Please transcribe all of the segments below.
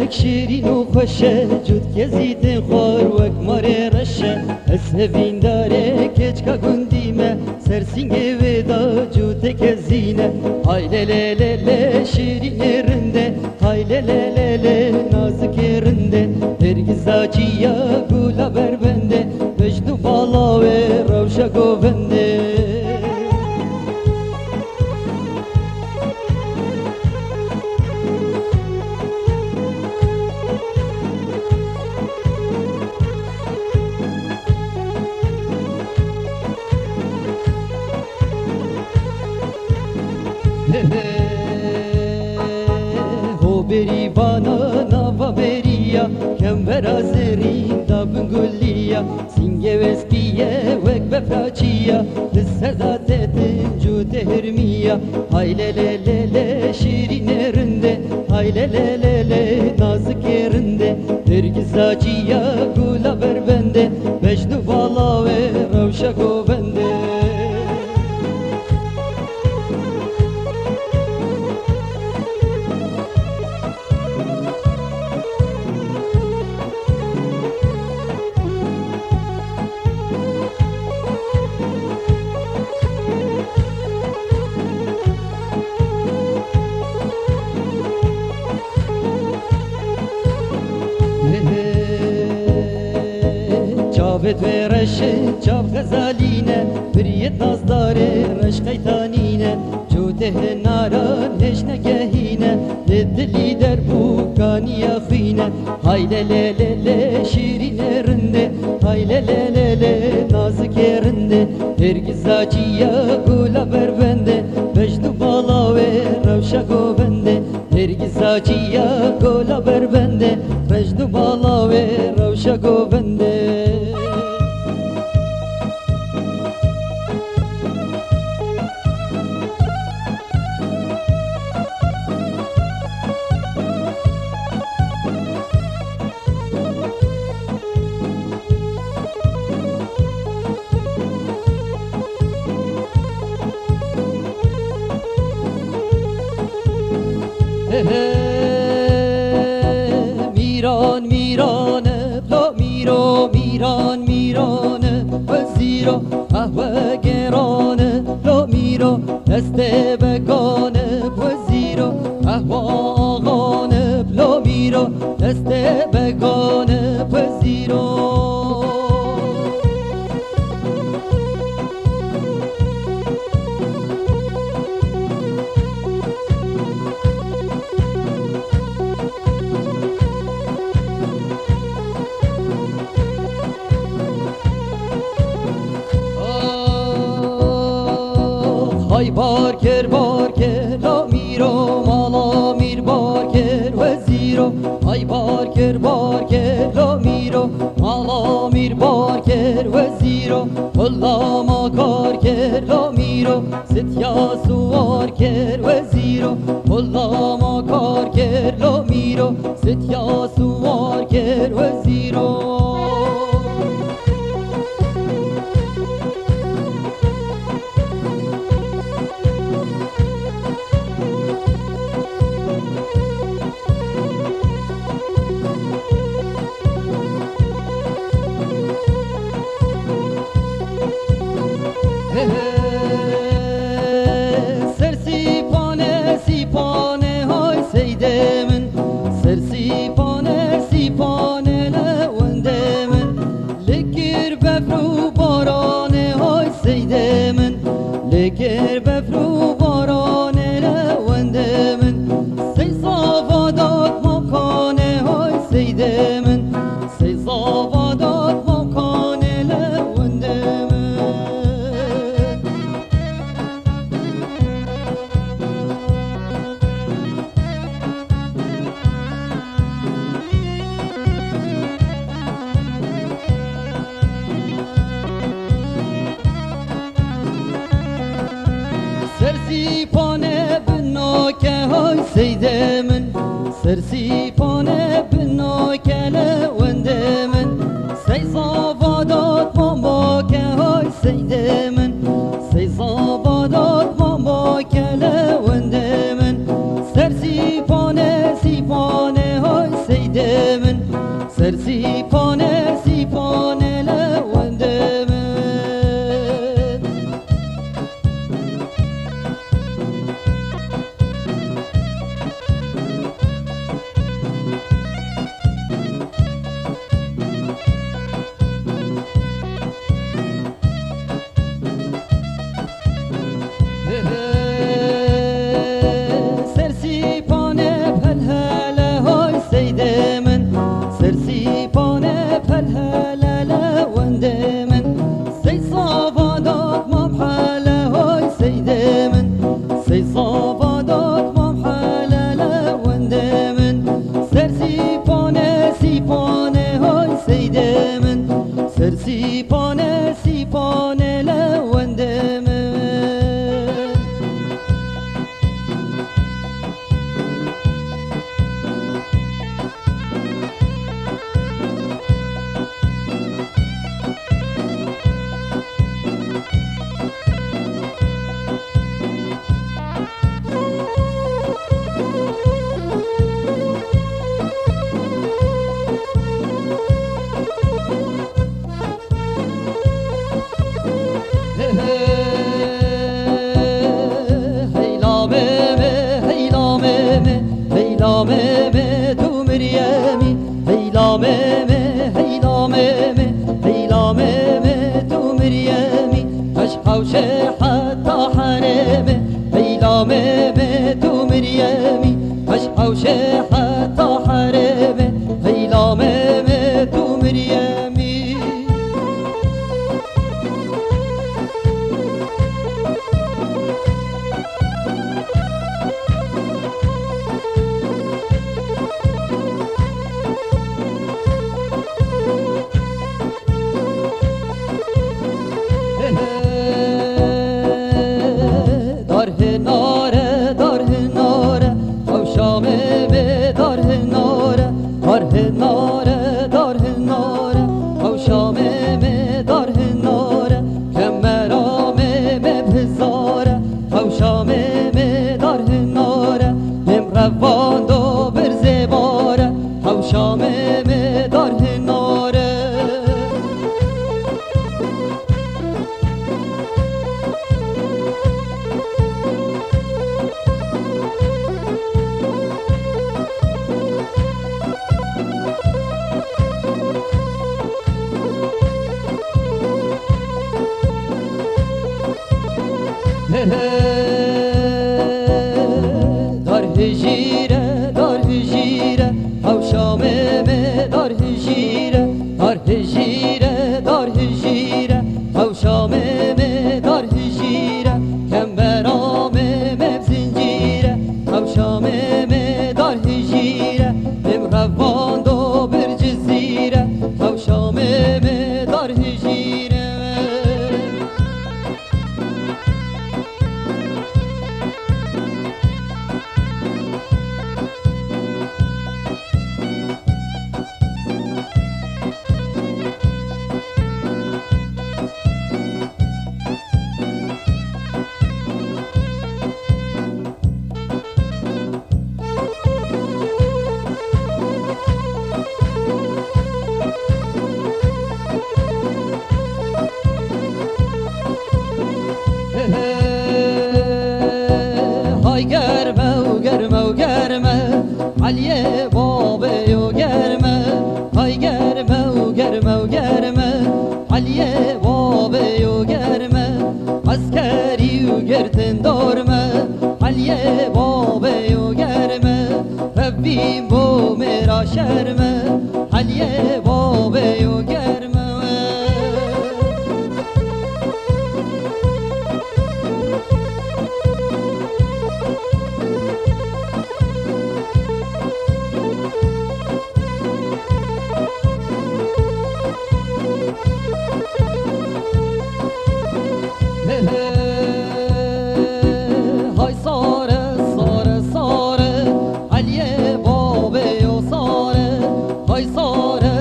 گلک شیرین و خوشه جود گزیدن خوار وک ماره رشه از هفین داره کچکا گندیمه سرسینگه ودا جود گزینه های لی لی لی شیرین رنده های لی لی لی نازک رنده هرگز آجیا گولا بربنده وجدو بالا و روشا گوونده هو بری بانا نوا بریا کم برا زرین دا بنگولیا سینگه وسکیه وک بفراچیا لسردات تنجود هرمیا های لی لی لی لی شیرین رنده های لی لی لی لی نازک رنده هرگز آجیا گولا بربنده وجدو بالا و روشا گوبنده چاوت و رشه چاو غزالینه بریت نازداره رش قیتانینه جوته ناران هش نگهینه دلی در بوکانی خینه های لی لی لی لی شیرین رنده های لی لی لی لی نازک رنده هرگز آجیا گولا بربنده وجدو بالا و روشا گوبنده هرگز آجیا گولا بربنده وجدو بالا و روشا گوبنده میران میرانه بلا میرو میران میرانه وزیرو قهوه گرانه بلا میرو دست بگانه وزیرو قهوه آغانه بلا میرو دست بگانه وزیرو های بارکر لا میرو مالا میر بارکر وزیرو های بارکر لا میرو مالا میر بارکر وزیرو الله ما کار کر لا میرو ستیا سوار کر وزیرو الله ما کار کر لا میرو ستیا سوار کر وزیرو سر سیپانه های سیده من سر سیپانه لونده من لکر بفرو بارانه های سیده من لکر بفرو بارانه لونده من سی صافادات مکانه های سیده من سی صافادات مکانه لونده من سرسیپانه بناکه های سیده من سرسیپانه بناکه لونده من سی صافادات ماماکه های سیده من سی صافادات ماماکه لونده من سرسیپانه های سیده سر سیپانه سیپانه لونده من هیلامه تو مریمی هیلامه تو مریمی اشقوش حتی حرمه هیلامه تو مریمی اشقوش حتی حرمه هیلامه تو مریمی داره ناره او شامه به داره ناره او شامه به داره ناره کمرامه به بزاره او شامه به داره ناره هم روان دو برزباره او شامه به داره ناره دار هجیره او شامه به دار هجیره او شامه به دار هجیره کمبرامه بزنجیره او شامه به دار هجیره هم روان دو بر جزیره او شامه به دار هجیره های گرمه علیه بابه و گرمه های گرمه علیه بابه و گرمه عسکری و گرتن دارمه علیه بابه و گرمه ربیم بو میرا شرمه علیه بابه و گرمه های ساره علیه بابه و ساره های ساره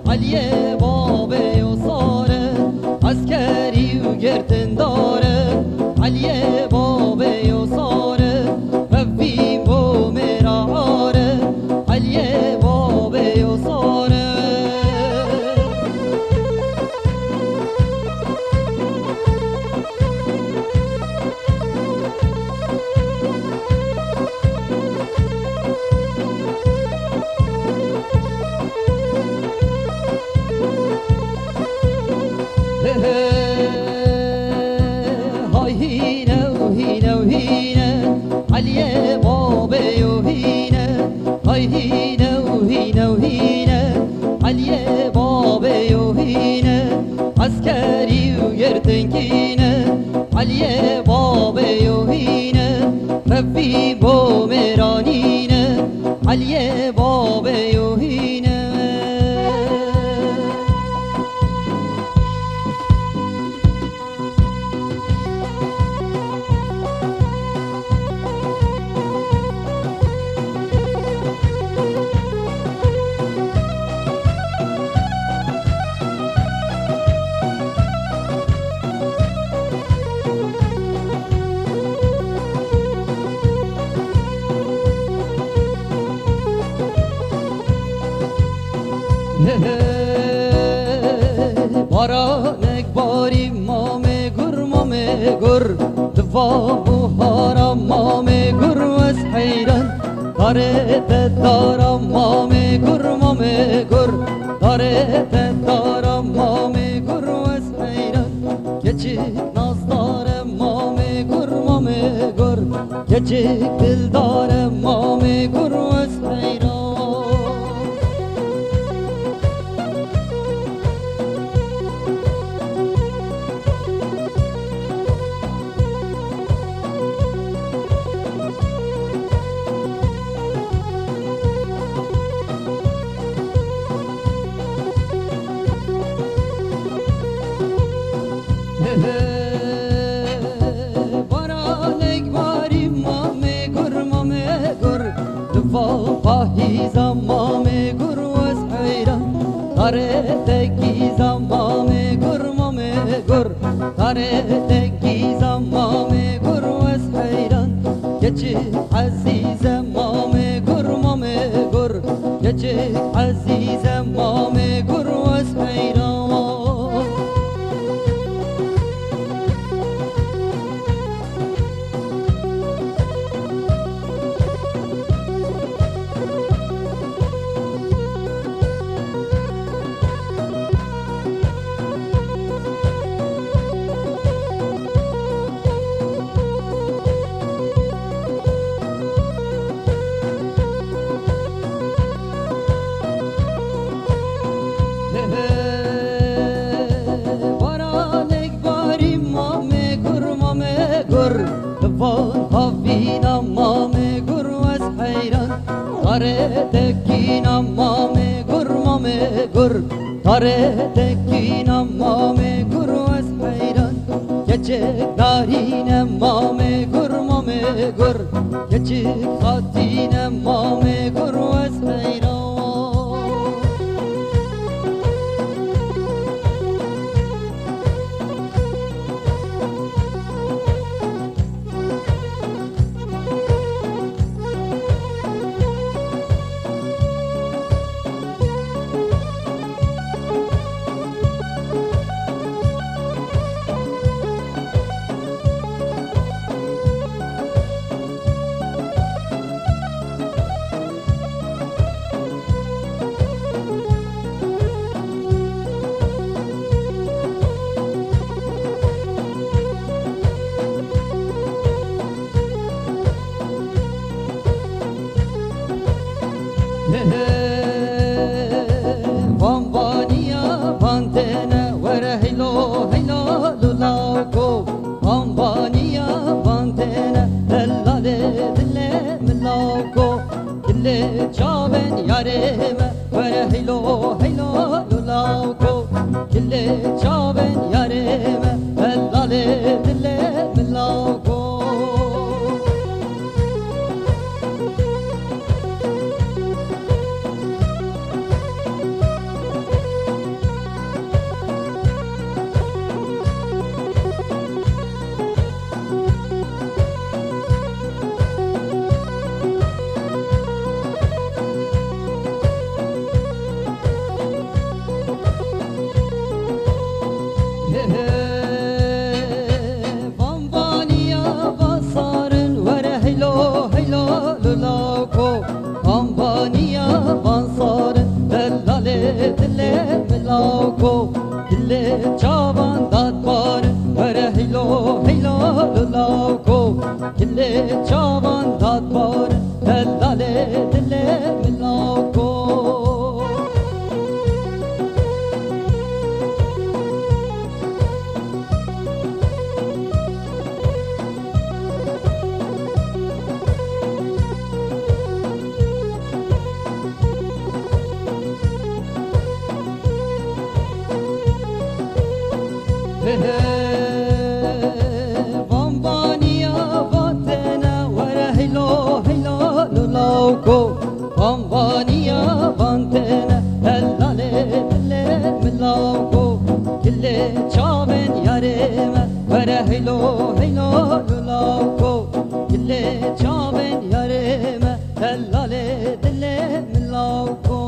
علیه بابه و ساره عسکری و گرتن داره علیه بابه و ساره رفیم و مراره علیه بابه و ساره های هینه علیه بابه و هینه های هینه علیه بابه و هینه عسکری و گرتنکینه علیه بابه و هینه رفی بو میرانینه علیه بابه و هینه Baranek bari mame gur dva buhara mame gur was hayran dare te dara mame gur dare te dara mame gur was hayran keçi nazdare mame gur keçi dildare mame gur was hayran Baranek bari mame gur dva pahiza mame gur was hayran dare teki zamame gur dare teki zamame gur was hayran geçi azize mame gur geçi azize mame gur was hayran Baranek bari mame gur Van havina mame gur was hayran Dare tekina mame gur Dare tekina mame gur was hayran Geçek darine mame gur Geçek hatine mame gur was hayran Bambaniya bantene vere hilo lulako Bambaniya bantene dellale dille milako Dille çaven yareme vere hilo lulako Dille çaven yareme dellale dille milako Bambaniya basarın vere hilo lulako Bambaniya basarın dellale dille milako Dille çavan datbarın vere hilo lulako Dille çavan datbarın dellale dille milako Bambaniya vatene vere hilo lulako Bambaniya vatene dellale dille milako Dille çaven yareme vere hilo lulako Dille çaven yareme dellale dille milako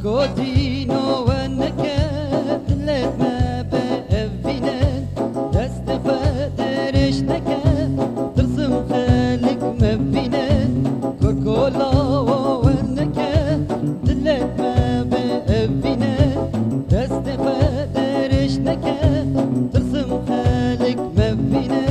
كودينو ونكت لما بأبينا دست فدرش نكت ترسم خالق مبينا كركولا ونكت لما بأبينا دست فدرش نكت ترسم خالق مبينا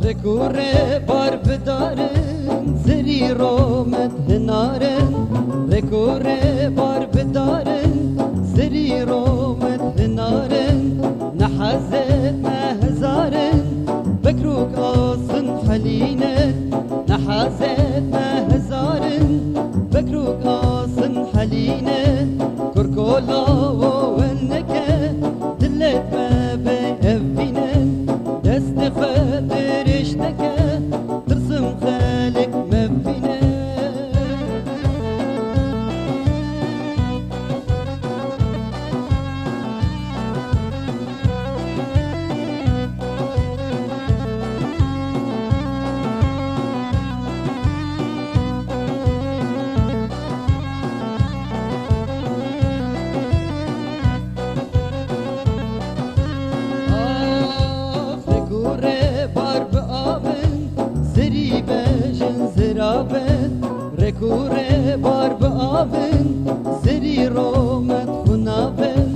ركوره بار بدارن زری رومت هنارن ركوره بار بدارن زری رومت هنارن نحزت مهزارن بكروك آصن حلينا نحزت مهزارن بكروك آصن حلينا كركولا وونكا دلت ما بأبينا دست فدرش نكا ترسم خالق مبينا ركوره بار بآبن زری رومت خنابن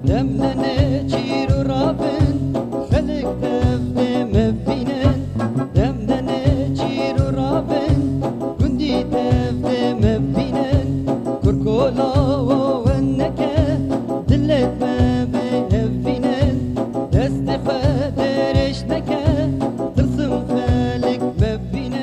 دمنه چیر و رابن خلق دفته مبینن دمنه چیر و رابن گندی دفته مبینن کرکولا و ونکه دلت مبینن دست فدرش نکه ترسم خالق مبینن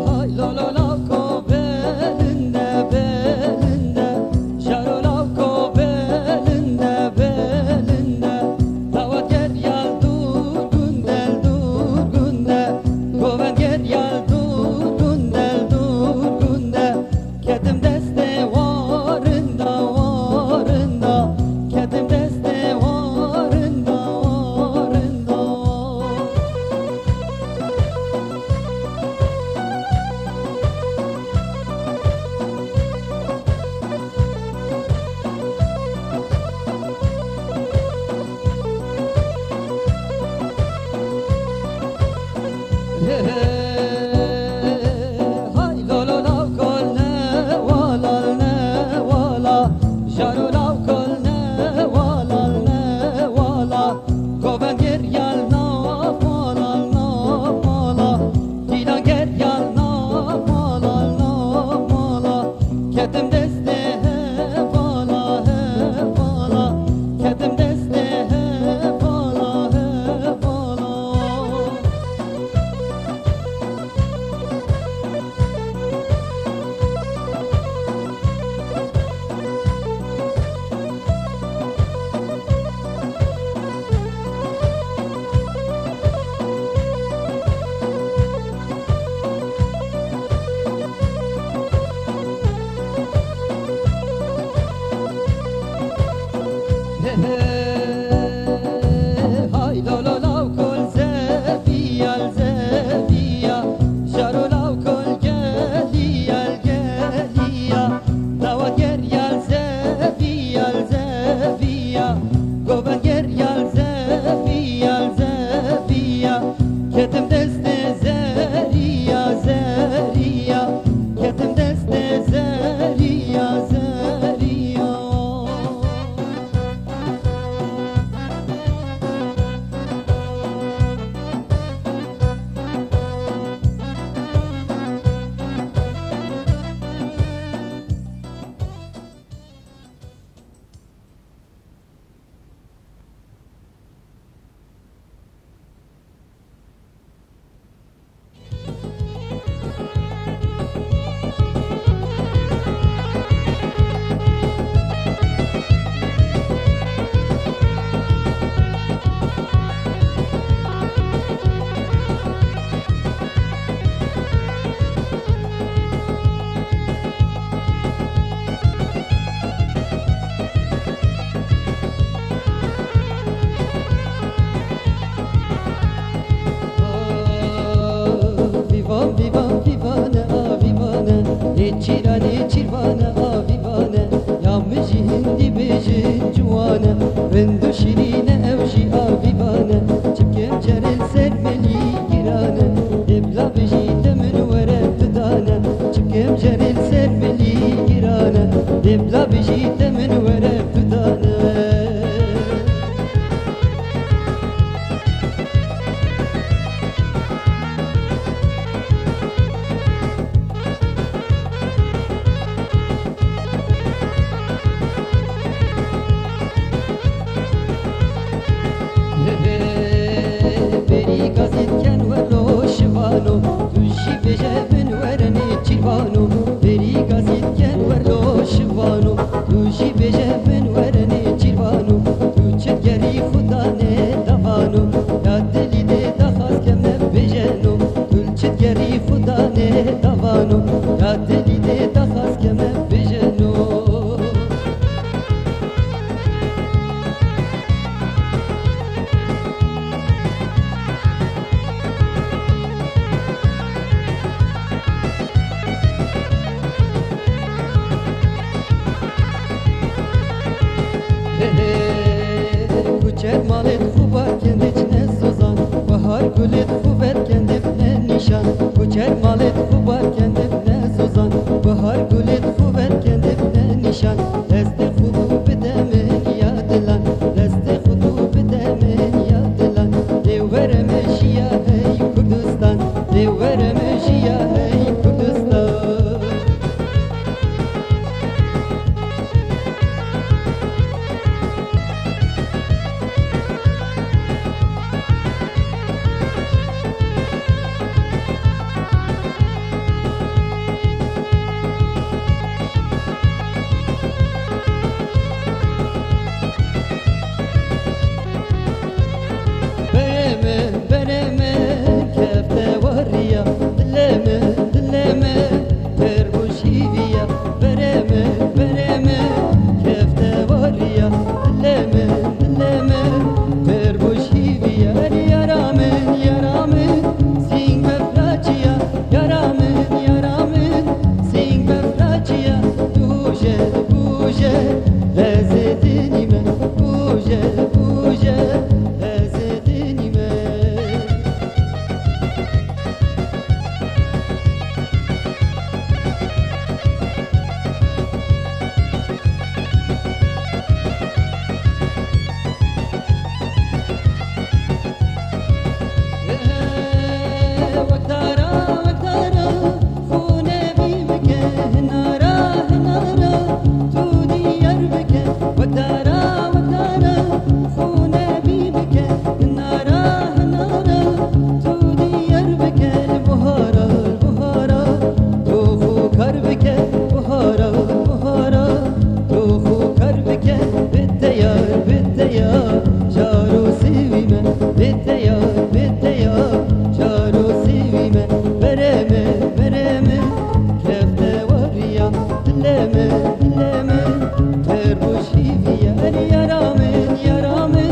Hay la la la ko belinde belinde Jaro la ko belinde belinde Davat gel yal dur gunde Goven gel yal dur gunde Kedim deste varında Kedim deste varında Hay lo lo lo kol ne wala Jaro lo kol ne wala Goben ger yal na mala Dilan ger yal na mala Kedim deste vala Kedim deste vala Hay lo lo lo kol zefiya Jaro lo kol geliya Davat ger yal zefiya Goben ger yal zefiya çirvane avivane ya meci hindi bejin cuane rendo şirine evji avivane çipkem cerel sermeli girane ebla beji temin vere tudane çipkem cerel sermeli girane ebla beji temin vere tudane Ya deli de daxas keme bejeno Kuçer malet xubar kendi içine sozan Bahar gület xuber kendi ne nişan Kuçer malet xubar kendi ne sozan Bahar gület xuber kendi ne nişan Deste xudu bedemin yadılan Deste xudu bedemin yadılan Devvereme şiya hey Kurdistan Devvereme şiya hey Kurdistan Dileme, dileme, ter bu şiviye, yaramen, yaramen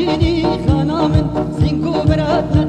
بینی خانامن زینکو برات